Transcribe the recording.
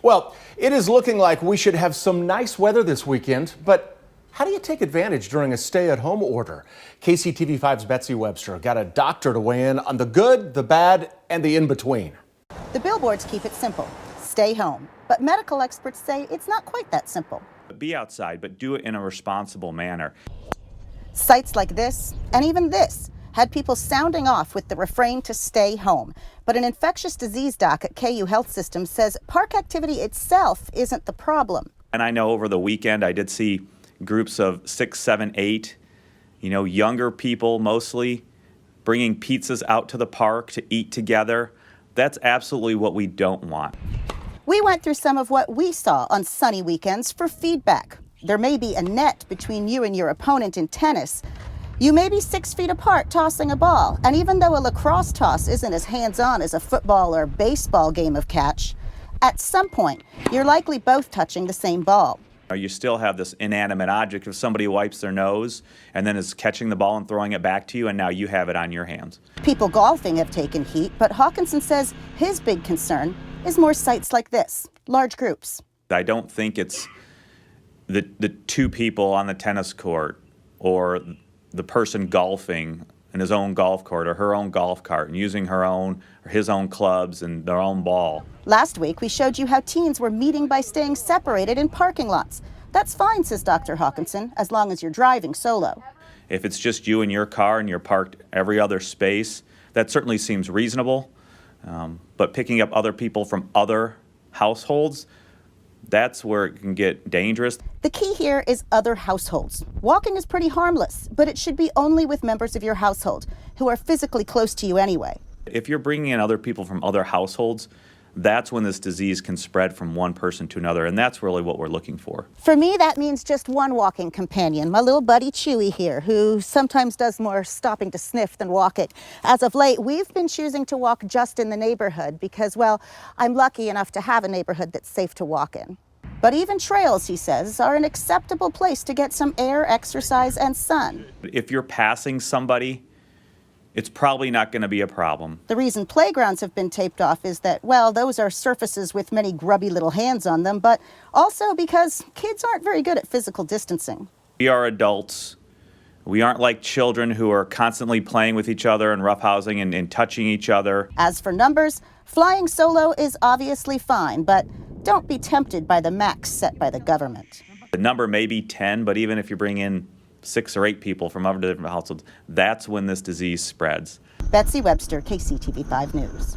Well, it is looking like we should have some nice weather this weekend, but how do you take advantage during a stay-at-home order? KCTV5's Betsy Webster got a doctor to weigh in on the good, the bad, and the in-between. The billboards keep it simple. Stay home. But medical experts say it's not quite that simple. Be outside, but do it in a responsible manner. Sites like this, and even this, had people sounding off with the refrain to stay home. But an infectious disease doc at KU Health System says park activity itself isn't the problem. And I know over the weekend I did see groups of 6, 7, 8, younger people mostly, bringing pizzas out to the park to eat together. That's absolutely what we don't want. We went through some of what we saw on sunny weekends for feedback. There may be a net between you and your opponent in tennis. You may be 6 feet apart tossing a ball, and even though a lacrosse toss isn't as hands-on as a football or baseball game of catch, at some point, you're likely both touching the same ball. You still have this inanimate object if somebody wipes their nose and then is catching the ball and throwing it back to you, and now you have it on your hands. People golfing have taken heat, but Hawkinson says his big concern is more sites like this, large groups. I don't think it's the two people on the tennis court or the person golfing in his own golf court or her own golf cart and using her own or his own clubs and their own ball. Last week, we showed you how teens were meeting by staying separated in parking lots. That's fine, says Dr. Hawkinson, as long as you're driving solo. If it's just you and your car and you're parked every other space, that certainly seems reasonable. But picking up other people from other households, that's where it can get dangerous. The key here is other households. Walking is pretty harmless, but it should be only with members of your household who are physically close to you anyway. If you're bringing in other people from other households, that's when this disease can spread from one person to another, and that's really what we're looking for. For me, that means just one walking companion, my little buddy Chewy here, who sometimes does more stopping to sniff than walking. As of late, we've been choosing to walk just in the neighborhood because, well, I'm lucky enough to have a neighborhood that's safe to walk in. But even trails, he says, are an acceptable place to get some air, exercise, and sun. If you're passing somebody, it's probably not going to be a problem. The reason playgrounds have been taped off is that, well, those are surfaces with many grubby little hands on them, but also because kids aren't very good at physical distancing. We are adults. We aren't like children who are constantly playing with each other and roughhousing and touching each other. As for numbers, flying solo is obviously fine, but don't be tempted by the max set by the government. The number may be 10, but even if you bring in 6 or 8 people from other different households, that's when this disease spreads. Betsy Webster, KCTV5 News.